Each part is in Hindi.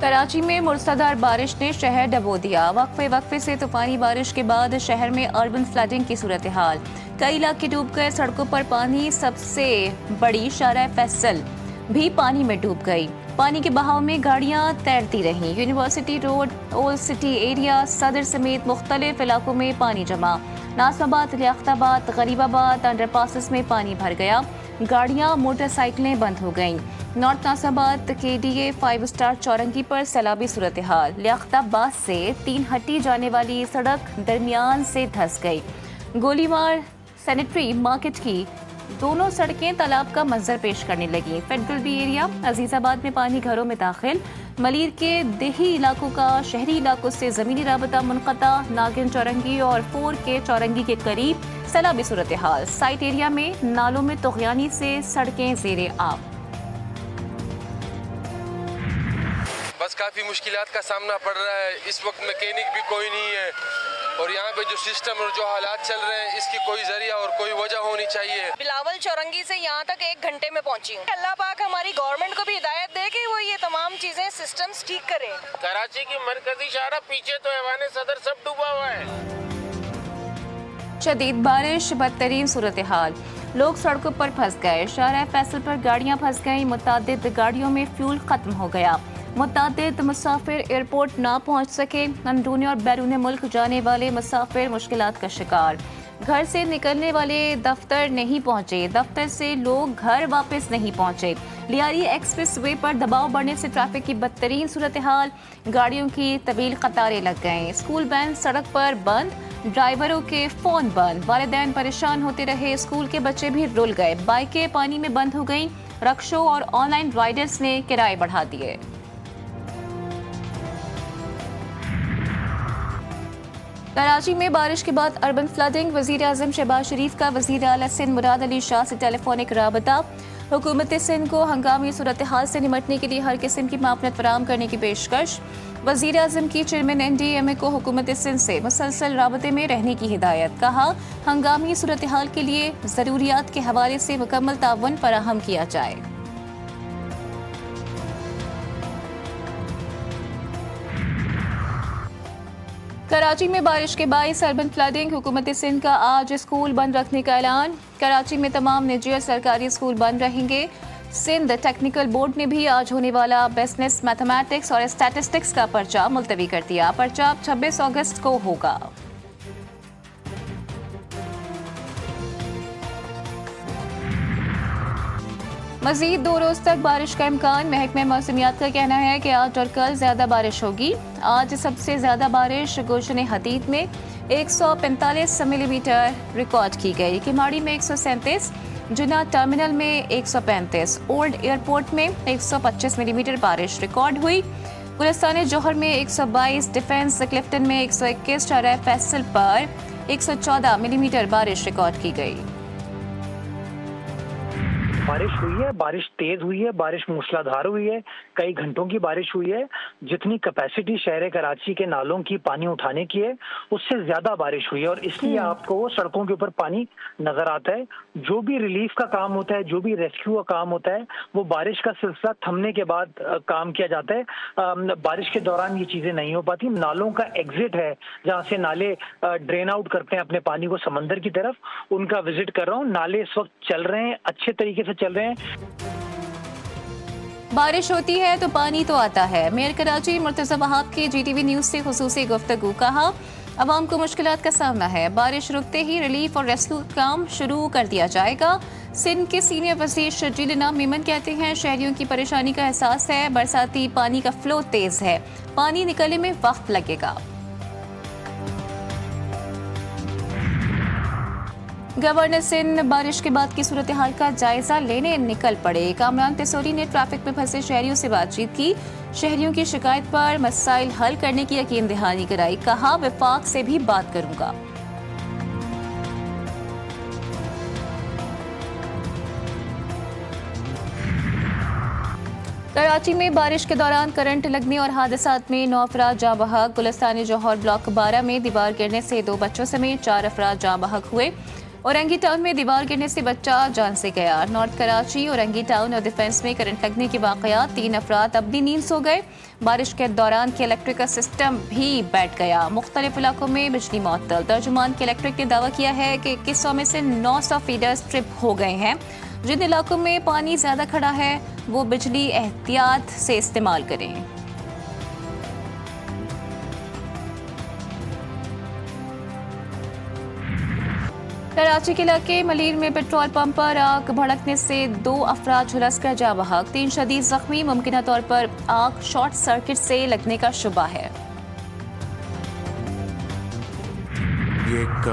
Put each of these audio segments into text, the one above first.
कराची में मूसलाधार बारिश ने शहर डबो दिया। वक्फे वक्फे से तूफानी बारिश के बाद शहर में अर्बन फ्लडिंग की सूरत हाल। कई इलाके डूब गए, सड़कों पर पानी। सबसे बड़ी शारा फैसल भी पानी में डूब गई। पानी के बहाव में गाड़ियां तैरती रहीं। University road, old city area, सदर समेत मुख्तलिफ इलाकों में पानी जमा। नासबाद, लियाकताबाद, गरीबाबाद अंडरपासेस में पानी भर गया। गाड़ियां, मोटरसाइकिलें बंद हो गईं। नॉर्थ नासाबाद KDA 5 स्टार चौरंगी पर सैलाबी सूरत हाल। लियाकताबाद से 3 हट्टी जाने वाली सड़क दरमियान से धंस गई। गोलीमार सैनिटरी मार्केट की दोनों सड़कें तालाब का मंजर पेश करने लगी। फेडरल बी एरिया, अजीजाबाद में पानी घरों में दाखिल। मलीर के देही इलाकों का शहरी इलाकों से जमीनी राबता मुनक़ता। नागिन चौरंगी और 4 के चौरंगी के करीब सैलाबी सूरत हाल। साइट एरिया में नालों में तुग़यानी से सड़कें ज़ेरे आब। बस काफ़ी मुश्किलात का सामना पड़ रहा है। इस वक्त मैकेनिक भी कोई नहीं है और यहाँ पे जो सिस्टम और जो हालात चल रहे हैं इसकी कोई जरिया और कोई वजह होनी चाहिए। बिलावल चौरंगी से यहाँ तक 1 घंटे में पहुँची हूँ। अल्लाह पाक हमारी गवर्नमेंट को भी हिदायत दे कि वो ये तमाम चीजें सिस्टम्स ठीक करे। कराची की मरकजी शाहरा पीछे तो ऐवान सदर सब डूबा हुआ है। शदीद बारिश, बदतरीन सूरत हाल। लोग सड़कों पर फंस गए। शाहरा फैसल पर गाड़ियां फंस गईं। मुतादिद गाड़ियों में फ्यूल खत्म हो गया। मुतादिद मुसाफिर एयरपोर्ट ना पहुंच सके। अंदरूनी और बैरून मुल्क जाने वाले मुसाफिर मुश्किलात का शिकार। घर से निकलने वाले दफ्तर नहीं पहुंचे। दफ्तर से लोग घर वापस नहीं पहुंचे। लियारी एक्सप्रेस वे पर दबाव बढ़ने से ट्रैफिक की बदतरीन सूरत हाल। गाड़ियों की तवील कतारें लग गईं। स्कूल वैन सड़क पर बंद, ड्राइवरों के फोन बंद। वालिदैन परेशान होते रहे। स्कूल के बच्चे भी रुल गए। बाइकें पानी में बंद हो गईं। रक्शों और ऑनलाइन राइडर्स ने किराए बढ़ा दिए। कराची में बारिश के बाद अर्बन फ्लडिंग। वज़ीर आज़म शहबाज शरीफ का वज़ीर आला सिंध मुराद अली शाह से टेलीफोनिक राबता। हुकूमत सिंध को हंगामी सूरत हाल से निमटने के लिए हर किस्म की मामलत फराहम करने की पेशकश। वज़ीर आज़म की चेयरमैन NDMA को हुकूमत सिंध से मुसलसल राबते में रहने की हिदायत। कहा, हंगामी सूरत हाल के लिए ज़रूरियात के हवाले से मुकम्मल ताउन फराहम किया जाए। कराची में बारिश के बाइस अर्बन फ्लडिंग। हुकूमत सिंध का आज स्कूल बंद रखने का ऐलान। कराची में तमाम निजी और सरकारी स्कूल बंद रहेंगे। सिंध टेक्निकल बोर्ड ने भी आज होने वाला बिजनेस, मैथमेटिक्स और स्टैटिस्टिक्स का पर्चा मुलतवी कर दिया। पर्चा 26 अगस्त को होगा। मजीद 2 रोज तक बारिश का इम्कान। महकमे मौसमियात का कहना है कि आज और कल ज्यादा बारिश होगी। आज सबसे ज्यादा बारिश गुलशन हदीद में 145 मिलीमीटर रिकॉर्ड की गई। किमाड़ी में 137, जुना टर्मिनल में 135, ओल्ड एयरपोर्ट में 125 मिलीमीटर बारिश रिकॉर्ड हुई। गुलिस्तान जौहर में 122, डिफेंस क्लिफ्टन में 121, शारा फैसल पर 114 मिलीमीटर बारिश रिकॉर्ड की गई। बारिश हुई है, बारिश तेज हुई है, बारिश मूसलाधार हुई है, कई घंटों की बारिश हुई है। जितनी कैपेसिटी शहर कराची के नालों की पानी उठाने की है उससे ज्यादा बारिश हुई है और इसलिए आपको सड़कों के ऊपर पानी नजर आता है। जो भी रिलीफ का काम होता है, जो भी रेस्क्यू का काम होता है, वो बारिश का सिलसिला थमने के बाद काम किया जाता है। बारिश के दौरान ये चीजें नहीं हो पाती। नालों का एग्जिट है जहाँ से नाले ड्रेन आउट करते हैं अपने पानी को समंदर की तरफ, उनका विजिट कर रहा हूँ। नाले इस वक्त चल रहे हैं, अच्छे तरीके से चल रहे हैं। बारिश होती है तो पानी तो आता है। मेयर कराची मुर्तज़ा वहाब की GTV न्यूज़ से खुसूसी गुफ्तगू। कहा, अवाम को मुश्किलात का सामना है। बारिश रुकते ही रिलीफ और रेस्क्यू काम शुरू कर दिया जाएगा। सिंध के सीनियर वज़ीर शर्जील इनाम मेमन कहते हैं, शहरियों की परेशानी का एहसास है। बरसाती पानी का फ्लो तेज है, पानी निकलने में वक्त लगेगा। गवर्नर सिंध बारिश के बाद की सूरत हाल का जायजा लेने निकल पड़े। कामरान तेसोरी ने ट्रैफिक में फंसे शहरियों से बातचीत की। शहरियों की शिकायत पर मसाइल हल करने की यकीन दहानी कराई। कहा, विफाक से भी बात करूंगा। कराची में बारिश के दौरान करंट लगने और हादसात में 9 अफराद जाँ बहक। गुलिस्तान जौहर ब्लॉक 12 में दीवार गिरने से 2 बच्चों समेत 4 अफराद जाँ बहक हुए। औरंगी टाउन में दीवार गिरने से बच्चा जान से गया। नॉर्थ कराची, औरंगी टाउन और डिफेंस में करंट लगने के वाकयात, 3 अफराद अब भी नींद सो गए। बारिश के दौरान इलेक्ट्रिक सिस्टम भी बैठ गया। मुख्तलिफ इलाकों में बिजली मुअत्तल। तर्जुमान इलेक्ट्रिक ने दावा किया है कि 2100 में से 900 फीडर्स ट्रिप हो गए हैं। जिन इलाकों में पानी ज्यादा खड़ा है वो बिजली एहतियात से इस्तेमाल करें। कराची के इलाके मलीर में पेट्रोल पंप पर आग भड़कने से 2 अफराद झुलसकर जा बहक, 3 शदीद जख्मी। मुमकिन तौर पर आग शॉर्ट सर्किट से लगने का शुबा है। ये एक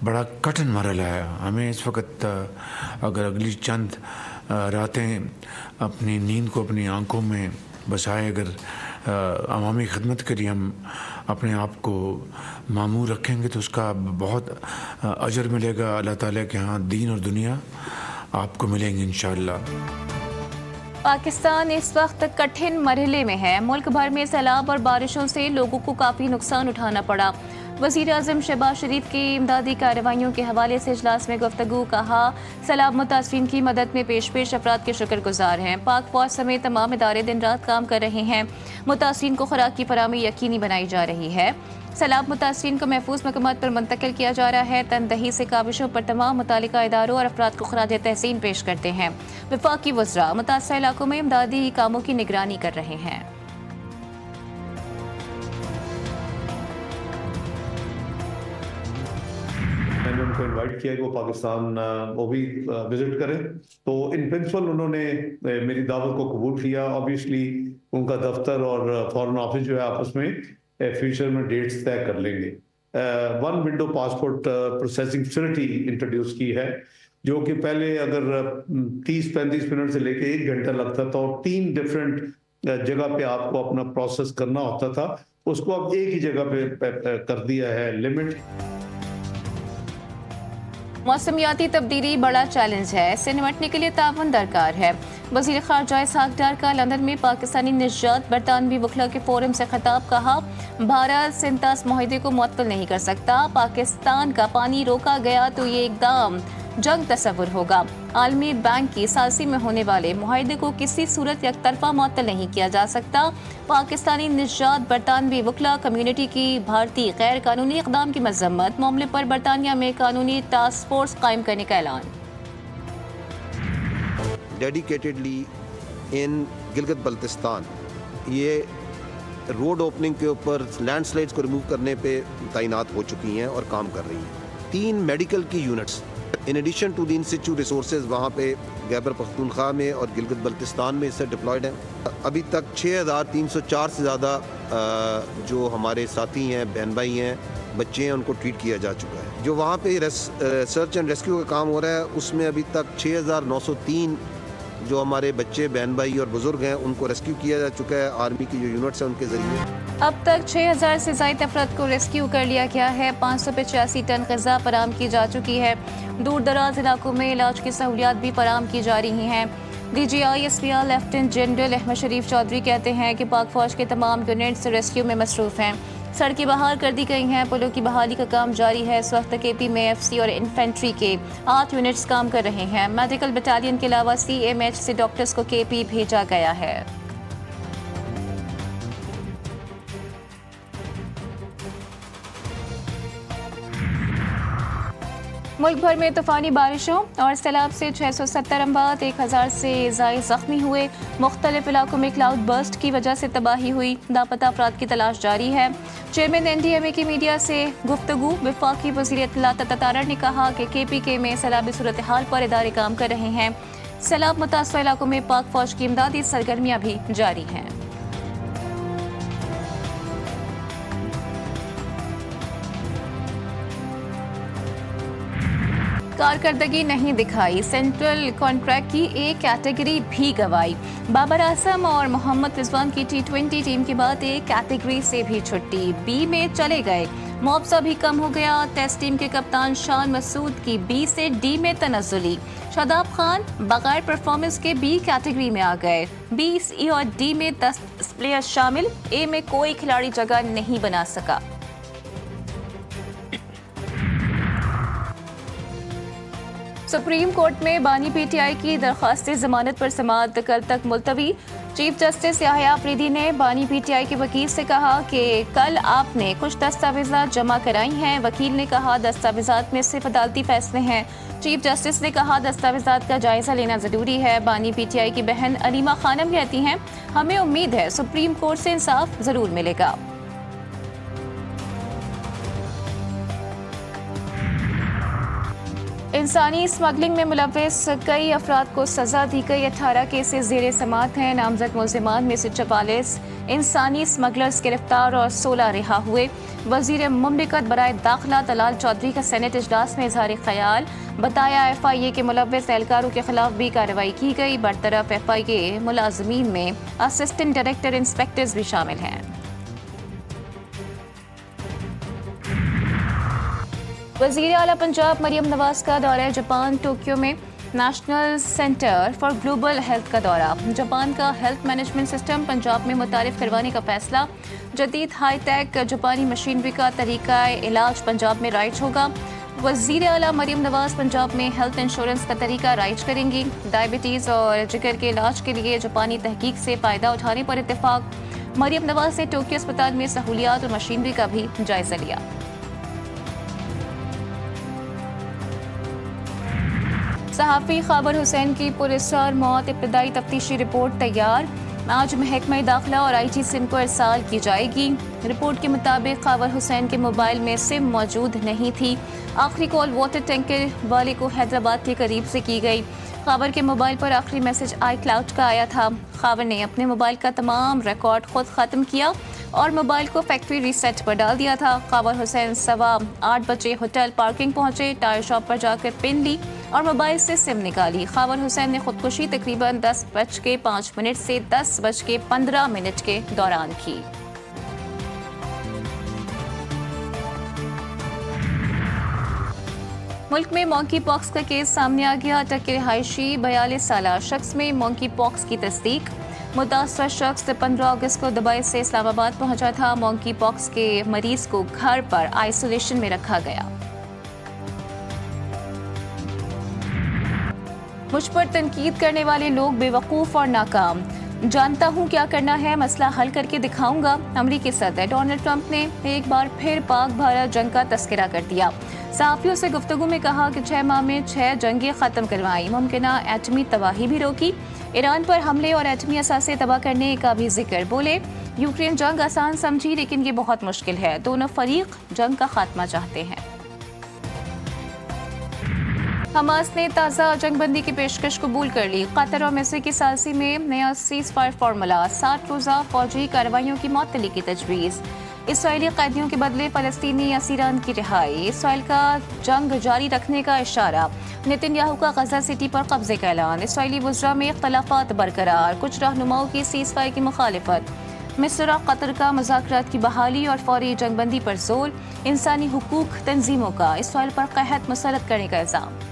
बड़ा कठिन मरहला है। हमें इस वक्त अगर अगली चंद रातें अपनी नींद को अपनी आंखों में बसाए, अगर अवामी खिदमत के लिए हम अपने आप को मामूर रखेंगे तो उसका बहुत अजर मिलेगा अल्लाह ताला के यहाँ। दीन और दुनिया आपको मिलेंगे इंशाअल्लाह। पाकिस्तान इस वक्त कठिन मरहले में है। मुल्क भर में सैलाब और बारिशों से लोगों को काफ़ी नुकसान उठाना पड़ा। वज़ीर आज़म शहबाज शरीफ की इमदादी कार्रवाइयों के हवाले से इजलास में गुफ्तगू। कहा, सैलाब मुतासरीन की मदद में पेश अफराद के शुक्रगुजार हैं। पाक फौज समेत तमाम इदारे दिन रात काम कर रहे हैं। मुतासरीन को खुराक की फराहमी यकीनी बनाई जा रही है। सैलाब मुतासरीन को महफूज मकामात पर मुंतकिल किया जा रहा है। तनदही से काबिशों पर तमाम मुतालिका इदारों और अफराद को खराज तहसीन पेश करते हैं। वफाकी वज़रा मुतासर इलाकों में इमदादी कामों की निगरानी कर रहे हैं। मैंने उनको इनवाइट किया कि वो पाकिस्तान वो भी विजिट करें, तो इन प्रिंसिपल उन्होंने मेरी दावत को कबूल किया। ऑब्वियसली उनका दफ्तर और फॉरेन ऑफिस जो है आपस में फ्यूचर में डेट्स तय कर लेंगे। 1 window passport processing facility introduce की है, जो कि पहले अगर 30-35 मिनट से लेके 1 घंटा लगता था और 3 डिफरेंट जगह पे आपको अपना प्रोसेस करना होता था, उसको अब एक ही जगह पे कर दिया है लिमिट। मौसमियाती तब्दीली बड़ा चैलेंज है, इससे निपटने के लिए ताउन दरकार है। वज़ीर ख़ारजा इसहाक डार का लंदन में पाकिस्तानी निजात बरतानवी वकला के फोरम से खिताब। कहा, भारत सिंतास मुआहदे को मुअत्तल नहीं कर सकता। पाकिस्तान का पानी रोका गया तो ये एकदम जंग तस्वुर होगा। आलमी बैंक की सालसी में होने वाले मुआहदे को किसी सूरत एक तरफा मुअत्तल नहीं किया जा सकता। पाकिस्तानी निजात बरतानवी वकला कम्युनिटी की भारतीय गैर कानूनी इक़दाम की मजम्मत। मामले पर बरतानिया में कानूनी टास्क फोर्स कायम करने का ऐलान। डेडिकेटेडली इन गिलगित बल्तिस्तान ये रोड ओपनिंग के ऊपर लैंडस्लाइड्स को रिमूव करने पे तैनात हो चुकी हैं और काम कर रही हैं। 3 मेडिकल की units in addition to the in situ resources वहाँ पे खैबर पख्तूनख्वा में और गिलगित बल्तिस्तान में इससे डिप्लॉयड हैं। अभी तक 6304 से ज़्यादा जो हमारे साथी हैं, बहन भाई हैं, बच्चे हैं, उनको ट्रीट किया जा चुका है। जो वहाँ पे सर्च एंड रेस्क्यू का काम हो रहा है उसमें अभी तक 6903 जो हमारे बच्चे, बहन भाई और बुजुर्ग हैं उनको रेस्क्यू किया जा चुका है आर्मी की जो यूनिट्स हैं उनके ज़रिए। अब तक 6000 से ज़ायद अफराद को रेस्क्यू कर लिया गया है। 585 टन ग़िज़ा फराहम की जा चुकी है। दूर दराज इलाकों में इलाज की सहूलियात भी फराहम की जा रही हैं। DGI-SPR लेफ्टिनेंट जनरल अहमद शरीफ चौधरी कहते हैं कि पाक फौज के तमाम यूनिट्स रेस्क्यू में मसरूफ़ हैं। सड़कें बहाल कर दी गई हैं। पुलों की बहाली का काम जारी है। इस वक्त KP में FC और इन्फेंट्री के 8 यूनिट्स काम कर रहे हैं। मेडिकल बटालियन के अलावा CMH से डॉक्टर्स को KP भेजा गया है। मुल्क भर में तूफानी बारिशों और सैलाब से 670 अमवात, 1000 से ज़ायद ज़ख्मी हुए। मुख्तलिफ इलाकों में क्लाउड बर्स्ट की वजह से तबाही हुई। लापता अफराद की तलाश जारी है। चेयरमैन NDMA की मीडिया से गुफ्तगू। वफाकी वज़ीर इत्तलात तारड़ ने कहा कि KPK में सैलाबी सूरत हाल पर इदारे काम कर रहे हैं। सैलाब मुतासर इलाकों में पाक फौज की इमदादी सरगर्मियाँ भी जारी हैं। कारकर्दगी नहीं दिखाई, सेंट्रल कॉन्ट्रैक्ट की A कैटेगरी भी गवाई। बाबर आजम और मोहम्मद रिजवान की T20 टीम के बाद A कैटेगरी से भी छुट्टी, B में चले गए। मुआवजा भी कम हो गया। टेस्ट टीम के कप्तान शान मसूद की B से D में तनज़्ज़ुली। शादाब खान बगैर परफॉर्मेंस के B कैटेगरी में आ गए। B, C और D में 10 प्लेयर शामिल। A में कोई खिलाड़ी जगह नहीं बना सका। सुप्रीम कोर्ट में बानी पीटीआई की दरख्वास्त जमानत पर समाअत कल तक मुलतवी। चीफ जस्टिस याहिया अफरीदी ने बानी पीटीआई के वकील से कहा कि कल आपने कुछ दस्तावेजात जमा कराई हैं। वकील ने कहा दस्तावेजात में सिर्फ अदालती फैसले हैं। चीफ जस्टिस ने कहा दस्तावेजात का जायजा लेना जरूरी है। बानी पीटीआई की बहन अलीमा खानम कहती हैं, हमें उम्मीद है सुप्रीम कोर्ट से इंसाफ जरूर मिलेगा। इंसानी स्मगलिंग में मुलव्वस कई अफराद को सजा दी गई। 18 केसेस ज़ेरे समाअत हैं। नामजद मुलजिमान में से 44 इंसानी स्मगलर्स गिरफ्तार और 16 रिहा हुए। वजीर मुमलिकत बराए दाखिला दलाल चौधरी का सेनेट इजलास में इजहार ख्याल। बताया FIA के मुलव्वस एहलकारों के खिलाफ भी कार्रवाई की गई। बरतरफ FIA मुलाजमीन में असिस्टेंट डायरेक्टर इंस्पेक्टर्स भी शामिल हैं। वज़ीर आला पंजाब मरियम नवाज का दौरा जापान। टोक्यो में national centre for global health का दौरा। जापान का हेल्थ मैनेजमेंट सिस्टम पंजाब में मुतारिफ करवाने का फैसला। जदीद हाईटेक जापानी मशीनरी का तरीका इलाज पंजाब में राइज होगा। वज़ीर आला मरियम नवाज पंजाब में हेल्थ इंश्योरेंस का तरीका राइज करेंगी। डायबिटीज़ और जिगर के इलाज के लिए जापानी तहकीक से फ़ायदा उठाने पर इत्तेफाक। मरियम नवाज ने टोक्यो अस्पताल में सहूलियात और मशीनरी का भी जायजा लिया। सहाफ़ी ख़ाबर हुसैन की पुरस्कार मौत। इब्तदाई तफ्तीशी रिपोर्ट तैयार। आज महकमा दाखिला और IT सिम को इरसाल की जाएगी। रिपोर्ट के मुताबिक ख़ाबर हुसैन के मोबाइल में सिम मौजूद नहीं थी। आखिरी कॉल वाटर टैंकर वाले को हैदराबाद के करीब से की गई। ख़ाबर के मोबाइल पर आखिरी मैसेज iCloud का आया था। ख़ाबर ने अपने मोबाइल का तमाम रिकॉर्ड खुद ख़त्म किया और मोबाइल को फैक्ट्री रीसेट पर डाल दिया था। ख़ाबर हुसैन 8:15 बजे होटल पार्किंग पहुंचे। टायर शॉप पर जाकर पिन ली और मोबाइल से सिम निकाली। ख़ाबर हुसैन ने खुदकुशी तकरीबन 10:05 से 10:15 के दौरान की। मुल्क में मॉन्की पॉक्स का केस सामने आ गया। अटक के रिहायशी 42 साला शख्स में मॉन्की पॉक्स की तस्दीक। मुतासरा शख्स 15 अगस्त को दुबई से इस्लामाबाद पहुंचा था। मॉन्की पॉक्स के मरीज को घर पर आइसोलेशन में रखा गया। मुझ पर तनकीद करने वाले लोग बेवकूफ़ और नाकाम। जानता हूँ क्या करना है, मसला हल करके दिखाऊंगा। अमरीकी सदर डोनाल्ड ट्रंप ने एक बार फिर पाक भारत जंग का तस्करा कर दिया। सहाफ़ियों से गुफ्तगू में कहा कि 6 माह में 6 जंगें ख़त्म करवाई, मुमकिना एटमी तबाही भी रोकी, ईरान पर हमले और एटमी असासे तबाह करने का भी जिक्र। बोले यूक्रेन जंग आसान समझी लेकिन ये बहुत मुश्किल है। दोनों फरीक जंग का खात्मा चाहते हैं। हमास ने ताज़ा जंगबंदी की पेशकश कबूल कर ली। कतर और मिस्र की सालसी में नया सीज़ फायर फार्मूला। 7 रोज़ा फौजी कार्रवाइयों की मअतली की तजवीज़। इसराइली कैदियों के बदले फ़लस्तीनी असीरान की रिहाई। इसराइल का जंग जारी रखने का इशारा। नेतन्याहू का गजा सिटी पर कब्जे का ऐलान। इसराइली वज़रा में इख्तलाफात बरकरार। कुछ रहनुमाओं की सीज़ फायर की मुखालिफत। मिस्र और कतर का मुज़ाकरात की बहाली और फौरी जंगबंदी पर जोर। इंसानी हुकूक तंजीमों का इसराइल पर कहत मुसलत करने का इल्ज़ाम।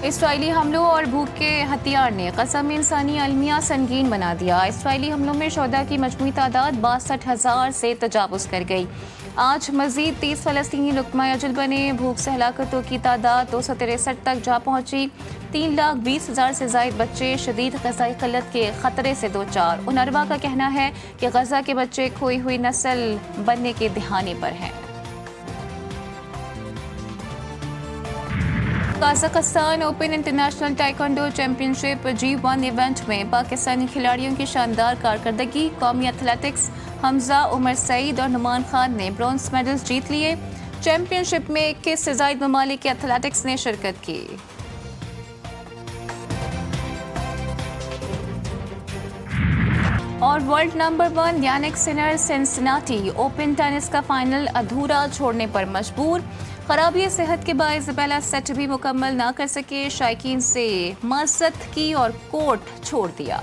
इसराइली हमलों और भूख के हथियार ने क़सम में इंसानी अलमिया संगीन बना दिया। इसराइली हमलों में शोहदा की मजमूई तादाद 62,000 से तजावुज़ कर गई। आज मज़ीद 30 फ़लस्तीनी लुक़मा अजल बने। भूख से हलाकतों की तादाद 263 तक जा पहुँची। 3,20,000 से ज़ायद बच्चे शदीद ग़ज़ाई क़िल्लत के ख़तरे से दो चार। UNRWA का कहना है कि गज़ा के बच्चे खोई हुई नस्ल बनने के दहाने पर हैं। Kazakhstan open international taekwondo championship G1 event में पाकिस्तानी खिलाड़ियों की शानदार कारकर्दगी। कौमी एथलेटिक्स हमजा, उमर सईद और नुमान खान ने ब्रॉन्ज मेडल्स जीत लिए। चैंपियनशिप में 21 से ज़ायद ममालिक के एथलेटिक्स ने शिरकत की। और world number 1 Jannik Sinner Cincinnati open tennis का फाइनल अधूरा छोड़ने पर मजबूर। खराबी सेहत के बायस पहला सेट भी मुकम्मल ना कर सके। शायकीन से माज़रत की और कोर्ट छोड़ दिया।